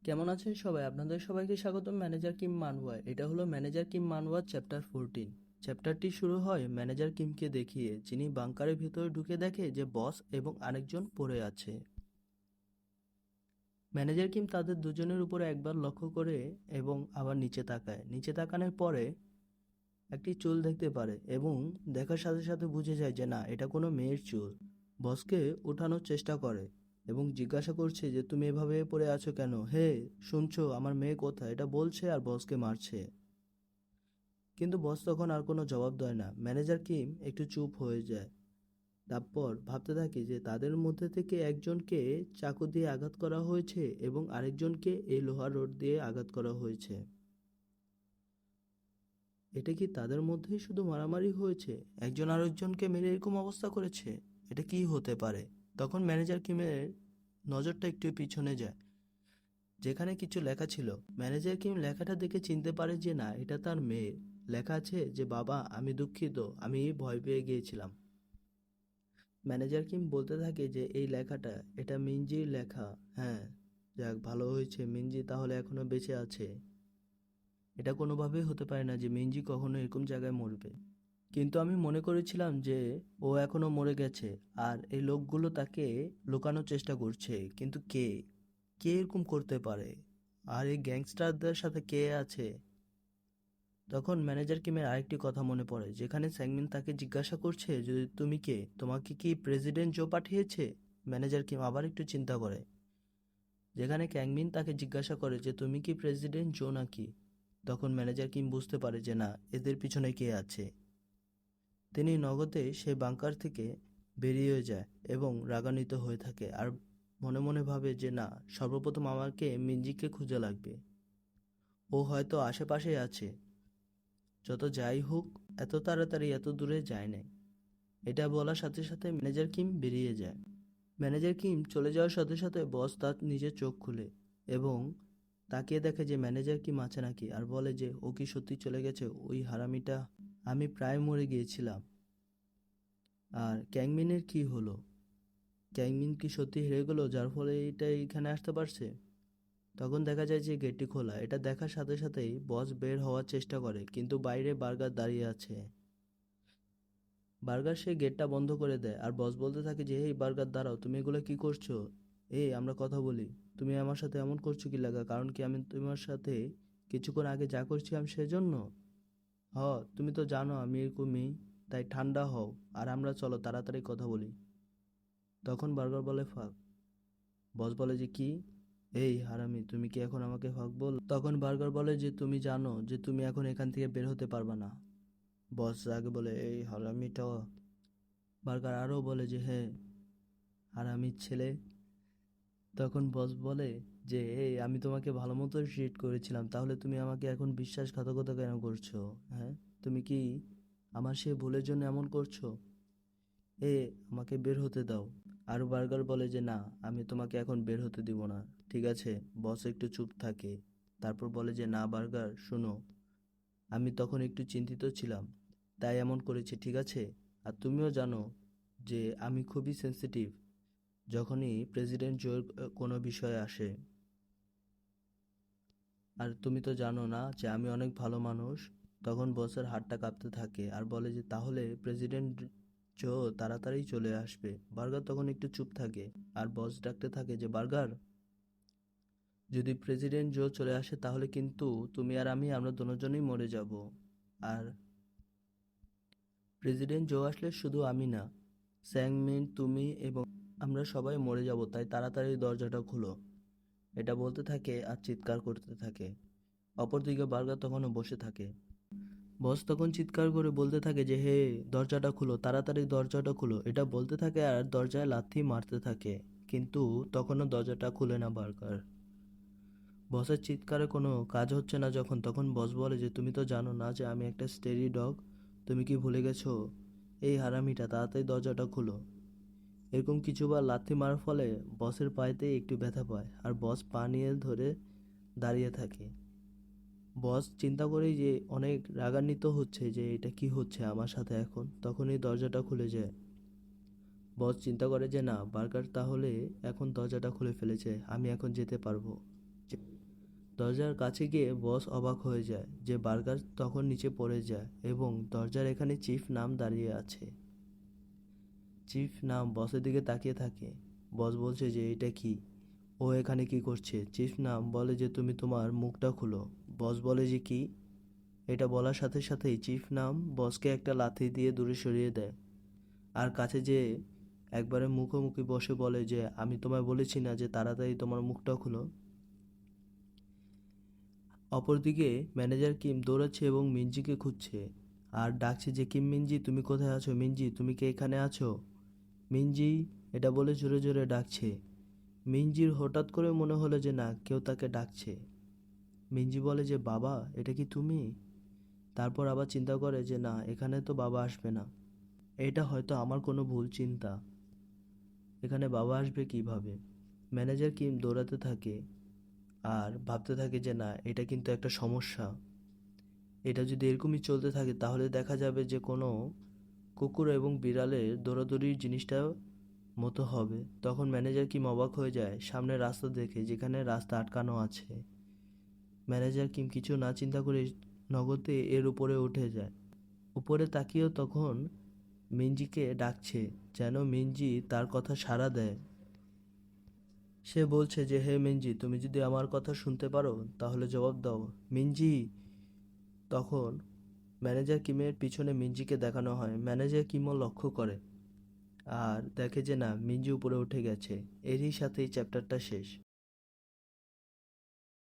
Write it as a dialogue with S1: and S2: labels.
S1: কেমন আছেন সবাই? আপনাদের সবাইকে স্বাগতম ম্যানেজার কিম মানওয়া। এটা হলো ম্যানেজার কিম মানওয়া চ্যাপ্টার 14। চ্যাপ্টারটি শুরু হয় ম্যানেজার কিমকে দেখিয়ে, যিনি বাংকারের ভিতরে ঢুকে দেখে যে বস এবং আরেকজন পড়ে আছে। ম্যানেজার কিম তাদের দুজনের উপরে একবার লক্ষ্য করে এবং আবার নিচে তাকায়। নিচে তাকানোর পরে একটি চুল দেখতে পারে এবং দেখার সাথে সাথে বুঝে যায় যে না, এটা কোনো মেয়ের চুল। বসকে ওঠানোর চেষ্টা করে এবং জিজ্ঞাসা করছে যে তুমি এভাবে পড়ে আছো কেন? হে, শুনছো আমার মেয়ে কোথায়? এটা বলছে আর বসকে মারছে। কিন্তু বস তখন আর কোনো জবাব দেয় না। ম্যানেজার কিম একটু চুপ হয়ে যায়। তারপর ভাবতে থাকে যে তাদের মধ্যে থেকে একজনকে চাকু দিয়ে আঘাত করা হয়েছে এবং আরেকজনকে এই লোহার রড দিয়ে আঘাত করা হয়েছে। এটা কি তাদের মধ্যেই শুধু মারামারি হয়েছে? একজন আরেকজনকে মেরে এরকম অবস্থা করেছে? এটা কি হতে পারে? তখন ম্যানেজার কিমের নজরটা একটু পিছনে যায়, যেখানে কিছু লেখা ছিল। ম্যানেজার কিম লেখাটা দেখে চিনতে পারে যে না, এটা তার মেয়ে। লেখা আছে যে বাবা, আমি দুঃখিত, আমি ভয় পেয়ে গিয়েছিলাম। ম্যানেজার কিম বলতে থাকে যে এই লেখাটা, এটা মিনজির লেখা। হ্যাঁ, যাক ভালো হয়েছে, মিনজি তাহলে এখনো বেঁচে আছে। এটা কোনোভাবেই হতে পারে না যে মিনজি কখনো এরকম জায়গায় মরবে। কিন্তু আমি মনে করেছিলাম যে ও এখনো মরে গেছে আর এই লোকগুলো তাকে লুকানোর চেষ্টা করছে। কিন্তু কে কে এরকম করতে পারে? আর এই গ্যাংস্টারদের সাথে কে আছে? তখন ম্যানেজার কিমের আরেকটি কথা মনে পড়ে, যেখানে স্যাংমিন তাকে জিজ্ঞাসা করছে যে তুমি কে, তোমাকে কি প্রেসিডেন্ট জো পাঠিয়েছে? ম্যানেজার কিম আবার একটু চিন্তা করে, যেখানে ক্যাংমিন তাকে জিজ্ঞাসা করে যে তুমি কি প্রেসিডেন্ট জো নাকি। তখন ম্যানেজার কিম বুঝতে পারে যে না, এদের পিছনে কে আছে। তিনি নগদে সেই বাংকার থেকে বেরিয়ে যায় এবং রাগান্বিত হয়ে থাকে আর মনে মনে ভাবে যে না, সর্বপ্রথম আমাকে মিঞ্জিকে খুঁজে লাগবে। ও হয়তো আশেপাশেই আছে। যত যাই হোক, এত তাড়াতাড়ি এত দূরে যায় নাই। এটা বলার সাথে সাথে ম্যানেজার কিম বেরিয়ে যায়। ম্যানেজার কিম চলে যাওয়ার সাথে সাথে বস তার নিজের চোখ খুলে এবং তাকিয়ে দেখে যে ম্যানেজার কিম আছে নাকি, আর বলে যে ও কি সত্যি চলে গেছে? ওই হারামিটা, আমি প্রায় মরে গিয়েছিলাম। আর ক্যাংমিনের কি হলো? ক্যাংমিন কি সত্যি হেরে গেল যার ফলে এটা এইখানে আসতে পারছে? তখন দেখা যায় যে গেটটি খোলা। এটা দেখার সাথে সাথেই বস বের হওয়ার চেষ্টা করে, কিন্তু বাইরে বার্গার দাঁড়িয়ে আছে। বার্গার সে গেটটা বন্ধ করে দেয় আর বস বলতে থাকে যে এই বার্গার, দাঁড়াও, তুমি এগুলো কি করছো? এই আমরা কথা বলি। তুমি আমার সাথে এমন করছো কি লাগা? কারণ কি আমি তোমার সাথে কিছুক্ষণ আগে যা করছিলাম সেজন্য? হ, তুমি তো জানো আমি এরকমই, তাই ঠান্ডা হও আর আমরা চলো তাড়াতাড়ি কথা বলি। তখন বার্গার বলে ফাক। বস বলে যে কি? এই হারামি, তুমি কি এখন আমাকে ফাক বল? তখন বার্গার বলে যে তুমি জানো যে তুমি এখন এখান থেকে বের হতে পারবে না। বস আগে বলে এই হারামিটা। বার্গার আরও বলে যে হ্যাঁ, হারামির ছেলে। তখন বস বলে যে এই আমি তোমাকে ভালো মতো ট্রিট করেছিলাম, তাহলে তুমি আমাকে এখন বিশ্বাসঘাতকতা কেন করছো? হ্যাঁ, তুমি কি আমার সে ভুলের জন্য এমন করছো? এ, আমাকে বের হতে দাও। আর বার্গার বলে যে না, আমি তোমাকে এখন বের হতে দিব না। ঠিক আছে। বস একটু চুপ থাকে। তারপর বলে যে না বার্গার, শোনো, আমি তখন একটু চিন্তিত ছিলাম, তাই এমন করেছি, ঠিক আছে? আর তুমিও জানো যে আমি খুবই সেনসিটিভ যখনই প্রেসিডেন্ট জোর কোনো বিষয় আসে। আর তুমি তো জানো না যে আমি অনেক ভালো মানুষ। তখন বসের হাতটা কাঁপতে থাকে আর বলে যে তাহলে প্রেসিডেন্ট জো তাড়াতাড়ি চলে আসবে। বার্গার তখন একটু চুপ থাকে আর বস ডাকতে থাকে যে বার্গার, যদি প্রেসিডেন্ট জো চলে আসে তাহলে কিন্তু তুমি আর আমি, আমরা দুজনেই মরে যাব। আর প্রেসিডেন্ট জো আসলে শুধু আমি না, স্যাংমিন, তুমি এবং আমরা সবাই মরে যাব, তাই তাড়াতাড়ি দরজাটা খুলো। এটা বলতে থাকে আর চিৎকার করতে থাকে। অপরদিকে বার্গার তখনও বসে থাকে। বস তখন চিৎকার করে বলতে থাকে যে হে, দরজাটা খুলো, তাড়াতাড়ি দরজাটা খুলো। এটা বলতে থাকে আর দরজায় লাথি মারতে থাকে, কিন্তু তখনও দরজাটা খুলে না বার্গার। বসের চিৎকারে কোনো কাজ হচ্ছে না যখন, তখন বস বলে যে তুমি তো জানো না যে আমি একটা স্টেরি ডগ, তুমি কি ভুলে গেছো? এই হারামিটা, তাড়াতাড়ি দরজাটা খুলো। এরকম কিছুবার লাথি মারার ফলে বসের পায়েতেই একটু ব্যথা পায় আর বস পা নিয়ে ধরে দাঁড়িয়ে থাকে। বস চিন্তা করেই যে অনেক রাগান্বিত হচ্ছে যে এটা কি হচ্ছে আমার সাথে এখন। তখনই দরজাটা খুলে যায়। বস চিন্তা করে যে না, বার্গার তাহলে এখন দরজাটা খুলে ফেলেছে, আমি এখন যেতে পারবো। দরজার কাছে গিয়ে বস অবাক হয়ে যায় যে বার্গার তখন নিচে পড়ে যায় এবং দরজার এখানে চিফ নাম দাঁড়িয়ে আছে। চিফ নাম বসের দিকে তাকিয়ে থাকে। বস বলছে যে এটা কি, ও এখানে কি করছে? চিফ নাম বলে যে তুমি তোমার মুখটা খুলো। বস বলে যে কি? এটা বলার সাথে সাথেই চিফ নাম বসকে একটা লাথি দিয়ে দূরে সরিয়ে দেয় আর কাছে যেয়ে একবারে মুখোমুখি বসে বলে যে আমি তোমায় বলেছি না যে তাড়াতাড়ি তোমার মুখটা খুলো। অপরদিকে ম্যানেজার কিম দৌড়াচ্ছে এবং মিনজিকে খুঁজছে আর ডাকছে যে কিম মিনজি তুমি কোথায় আছো? মিনজি তুমি কি এখানে আছো? মিনজি এটা বলে জোরে জোরে ডাকছে। মিনজির হঠাৎ করে মনে হলো যে না, কেউ তাকে ডাকছে। মিনজি বলে যে বাবা, এটা কি তুমি? তারপর আবার চিন্তা করে যে না, এখানে তো বাবা আসবে না, এটা হয়তো আমার কোনো ভুল চিন্তা। এখানে বাবা আসবে কিভাবে? ম্যানেজার কিম দৌড়াতে থাকে আর ভাবতে থাকে যে না, এটা কিন্তু একটা সমস্যা। এটা যদি এরকমই চলতে থাকে তাহলে দেখা যাবে যে কোনো কুকুর এবং বিড়ালের দৌড়াদৌড়ির জিনিসটা মতো হবে। তখন ম্যানেজার কিম অবাক হয়ে যায় সামনে রাস্তা দেখে, যেখানে রাস্তা আটকানো আছে। ম্যানেজার কিম কিছু না চিন্তা করে নগদে এর উপরে উঠে যায়। উপরে তাকিয়েও তখন মিনজিকে ডাকছে, যেন মিনজি তার কথা সাড়া দেয়। সে বলছে যে হে মিনজি, তুমি যদি আমার কথা শুনতে পারো তাহলে জবাব দাও। মিনজি। তখন ম্যানেজার কিমের পিছনে মিনজিকে দেখানো হয়। ম্যানেজার কিমও লক্ষ্য করে আর দেখে যে না, মিনজি উপরে উঠে গেছে। এরই সাথে এই চ্যাপ্টারটা শেষ।